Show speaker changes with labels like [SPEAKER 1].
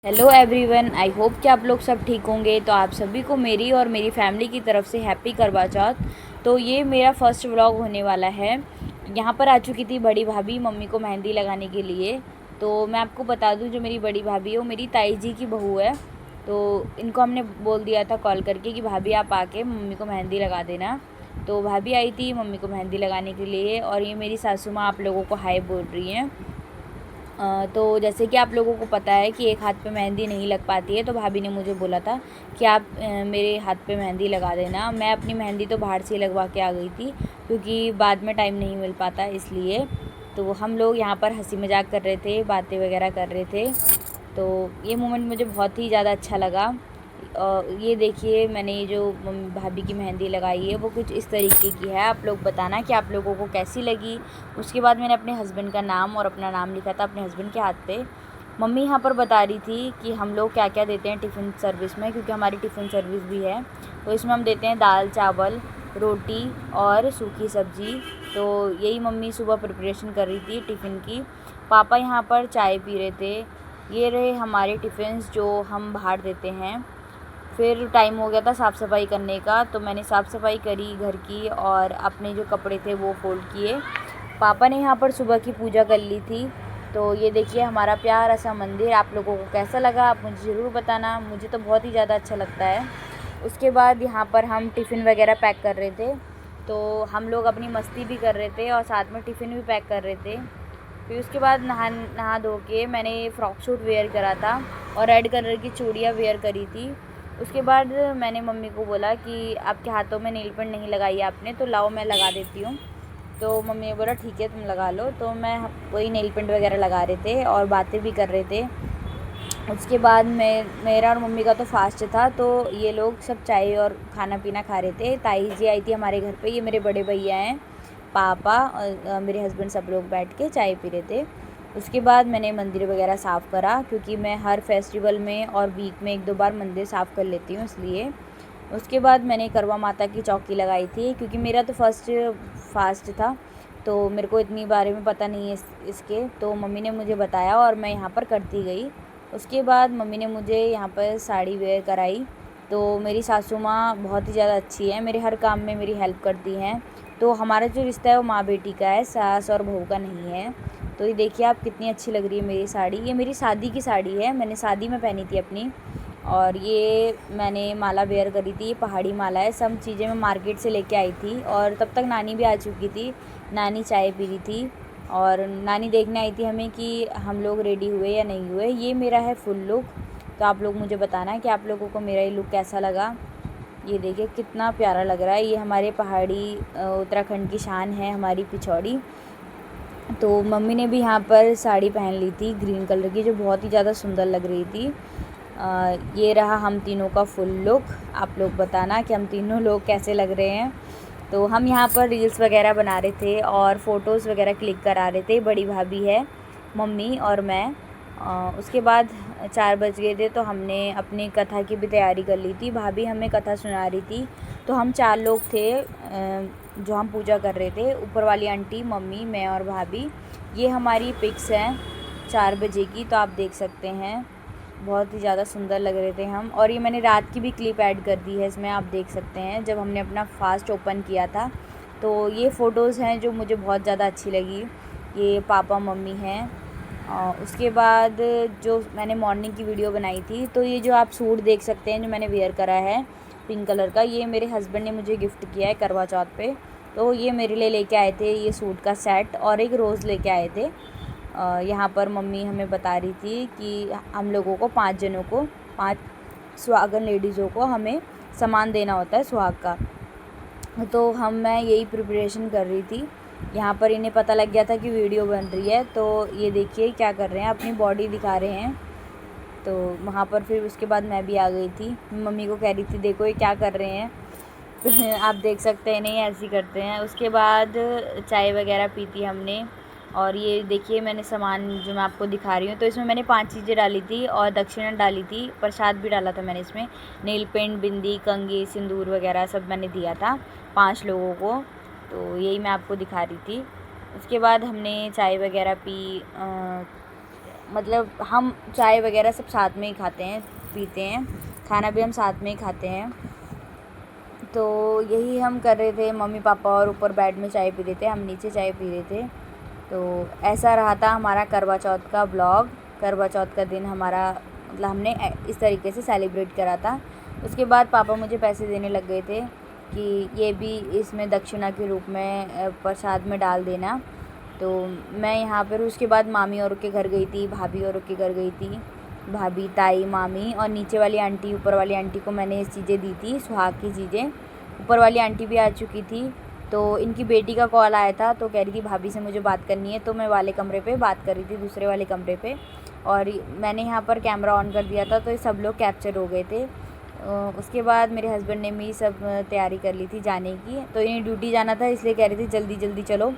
[SPEAKER 1] Hello everyone, I hope कि आप लोग सब ठीक होंगे। तो आप सभी को मेरी और मेरी फैमिली की तरफ से हैप्पी करवा चौथ। तो ये मेरा फर्स्ट व्लॉग होने वाला है। यहाँ पर आ चुकी थी बड़ी भाभी मम्मी को मेहंदी लगाने के लिए। तो मैं आपको बता दूँ, जो मेरी बड़ी भाभी है वो मेरी ताई जी की बहू है। तो इनको हमने बोल दिया था कॉल करके कि भाभी आप आके मम्मी को मेहंदी लगा देना। तो भाभी आई थी मम्मी को मेहंदी लगाने के लिए। और ये मेरी सासू माँ आप लोगों को हाय बोल रही हैं। तो जैसे कि आप लोगों को पता है कि एक हाथ पे मेहंदी नहीं लग पाती है, तो भाभी ने मुझे बोला था कि आप मेरे हाथ पे मेहंदी लगा देना। मैं अपनी मेहंदी तो बाहर से लगवा के आ गई थी, क्योंकि बाद में टाइम नहीं मिल पाता इसलिए। तो हम लोग यहाँ पर हंसी मजाक कर रहे थे, बातें वगैरह कर रहे थे। तो ये मोमेंट मुझे बहुत ही ज़्यादा अच्छा लगा। ये देखिए, मैंने ये जो भाभी की मेहंदी लगाई है वो कुछ इस तरीके की है। आप लोग बताना कि आप लोगों को कैसी लगी। उसके बाद मैंने अपने हस्बैंड का नाम और अपना नाम लिखा था अपने हस्बैंड के हाथ पे। मम्मी यहाँ पर बता रही थी कि हम लोग क्या क्या देते हैं टिफ़िन सर्विस में, क्योंकि हमारी टिफ़िन सर्विस भी है। तो इसमें हम देते हैं दाल चावल रोटी और सूखी सब्ज़ी। तो यही मम्मी सुबह प्रिपरेशन कर रही थी टिफ़िन की। पापा यहाँ पर चाय पी रहे थे। ये रहे हमारे टिफ़िन्स जो हम बाहर देते हैं। फिर टाइम हो गया था साफ़ सफाई करने का, तो मैंने साफ़ सफाई करी घर की और अपने जो कपड़े थे वो फ़ोल्ड किए। पापा ने यहाँ पर सुबह की पूजा कर ली थी। तो ये देखिए हमारा प्यारा सा मंदिर। आप लोगों को कैसा लगा आप मुझे ज़रूर बताना। मुझे तो बहुत ही ज़्यादा अच्छा लगता है। उसके बाद यहाँ पर हम टिफ़िन वगैरह पैक कर रहे थे। तो हम लोग अपनी मस्ती भी कर रहे थे और साथ में टिफ़िन भी पैक कर रहे थे। फिर उसके बाद नहा धो के मैंने फ़्रॉक सूट वेयर करा था और रेड कलर की चूड़ियाँ वेयर करी थी। उसके बाद मैंने मम्मी को बोला कि आपके हाथों में नेल पेंट नहीं लगाई आपने, तो लाओ मैं लगा देती हूँ। तो मम्मी ने बोला ठीक है तुम लगा लो। तो मैं वही नेल पेंट वगैरह लगा रहे थे और बातें भी कर रहे थे। उसके बाद मेरा और मम्मी का तो फास्ट था, तो ये लोग सब चाय और खाना पीना खा रहे थे। ताई जी आई थी हमारे घर पे, ये मेरे बड़े भैया हैं, पापा और मेरे हस्बैंड, सब लोग बैठ के चाय पी रहे थे। उसके बाद मैंने मंदिर वगैरह साफ़ करा, क्योंकि मैं हर फेस्टिवल में और वीक में 1-2 बार मंदिर साफ़ कर लेती हूँ इसलिए। उसके बाद मैंने करवा माता की चौकी लगाई थी, क्योंकि मेरा तो फर्स्ट फास्ट था, तो मेरे को इतनी बारे में पता नहीं है इसके। तो मम्मी ने मुझे बताया और मैं यहाँ पर करती गई। उसके बाद मम्मी ने मुझे यहाँ पर साड़ी वेयर कराई। तो मेरी सासू माँ बहुत ही ज़्यादा अच्छी है, मेरे हर काम में मेरी हेल्प करती हैं। तो हमारा जो रिश्ता है वो माँ बेटी का है, सास और बहू का नहीं है। तो ये देखिए आप कितनी अच्छी लग रही है मेरी साड़ी। ये मेरी शादी की साड़ी है, मैंने शादी में पहनी थी अपनी। और ये मैंने माला वेयर करी थी, ये पहाड़ी माला है। सब चीज़ें मैं मार्केट से लेके आई थी और तब तक नानी भी आ चुकी थी। नानी चाय पी रही थी और नानी देखने आई थी हमें कि हम लोग रेडी हुए या नहीं हुए। ये मेरा है फुल लुक। तो आप लोग मुझे बताना कि आप लोगों को मेरा ये लुक कैसा लगा। ये देखिए कितना प्यारा लग रहा है। ये हमारे पहाड़ी उत्तराखंड की शान है, हमारी पिछौड़ी। तो मम्मी ने भी यहाँ पर साड़ी पहन ली थी ग्रीन कलर की, जो बहुत ही ज़्यादा सुंदर लग रही थी। ये रहा हम तीनों का फुल लुक। आप लोग बताना कि हम तीनों लोग कैसे लग रहे हैं। तो हम यहाँ पर रील्स वगैरह बना रहे थे और फ़ोटोज़ वगैरह क्लिक करा रहे थे। बड़ी भाभी है, मम्मी और मैं। उसके बाद 4 बज गए थे, तो हमने अपनी कथा की भी तैयारी कर ली थी। भाभी हमें कथा सुना रही थी। तो हम 4 लोग थे जो हम पूजा कर रहे थे। ऊपर वाली आंटी, मम्मी, मैं और भाभी। ये हमारी पिक्स हैं 4 बजे की, तो आप देख सकते हैं। बहुत ही ज़्यादा सुंदर लग रहे थे हम। और ये मैंने रात की भी क्लिप ऐड कर दी है इसमें, आप देख सकते हैं, जब हमने अपना फास्ट ओपन किया था। तो ये फ़ोटोज़ हैं जो मुझे बहुत ज़्यादा अच्छी लगी। ये पापा मम्मी हैं। उसके बाद जो मैंने मॉर्निंग की वीडियो बनाई थी, तो ये जो आप सूट देख सकते हैं जो मैंने वेयर करा है पिंक कलर का, ये मेरे हस्बैंड ने मुझे गिफ्ट किया है करवा चौथ पे। तो ये मेरे लिए लेके आए थे ये सूट का सेट और एक रोज़ लेके आए थे। यहाँ पर मम्मी हमें बता रही थी कि हम लोगों को 5 जनों को, 5 सुहागन लेडीज़ों को हमें सामान देना होता है सुहाग का। तो मैं यही प्रिपरेशन कर रही थी। यहाँ पर इन्हें पता लग गया था कि वीडियो बन रही है, तो ये देखिए क्या कर रहे हैं, अपनी बॉडी दिखा रहे हैं। तो वहाँ पर फिर उसके बाद मैं भी आ गई थी। मम्मी को कह रही थी देखो ये क्या कर रहे हैं। आप देख सकते हैं, नहीं ऐसे ही करते हैं। उसके बाद चाय वगैरह पी थी हमने। और ये देखिए मैंने सामान जो मैं आपको दिखा रही हूँ, तो इसमें मैंने 5 चीज़ें डाली थी और दक्षिणा डाली थी, प्रसाद भी डाला था मैंने इसमें। नेल पेंट, बिंदी, कंघी, सिंदूर वगैरह सब मैंने दिया था 5 लोगों को। तो यही मैं आपको दिखा रही थी। उसके बाद हमने चाय वगैरह पी। मतलब हम चाय वगैरह सब साथ में ही खाते हैं पीते हैं, खाना भी हम साथ में ही खाते हैं। तो यही हम कर रहे थे, मम्मी पापा और ऊपर बेड में चाय पी रहे थे, हम नीचे चाय पी रहे थे। तो ऐसा रहा था हमारा करवा चौथ का ब्लॉग। करवा चौथ का दिन हमारा मतलब हमने इस तरीके से सेलिब्रेट करा था। उसके बाद पापा मुझे पैसे देने लग गए थे कि ये भी इसमें दक्षिणा के रूप में प्रसाद में डाल देना। तो मैं यहाँ पर उसके बाद मामी और के घर गई थी, भाभी और के घर गई थी, भाभी ताई मामी और नीचे वाली आंटी ऊपर वाली आंटी को मैंने ये चीज़ें दी थी, सुहाग की चीज़ें। ऊपर वाली आंटी भी आ चुकी थी। तो इनकी बेटी का कॉल आया था, तो कह रही थी भाभी से मुझे बात करनी है। तो मैं वाले कमरे पे बात कर रही थी, दूसरे वाले कमरे पे, और मैंने यहाँ पर कैमरा ऑन कर दिया था, तो ये सब लोग कैप्चर हो गए थे। उसके बाद मेरे हस्बैंड ने भी सब तैयारी कर ली थी जाने की। तो इन्हें ड्यूटी जाना था, इसलिए कह रही थी जल्दी जल्दी चलो।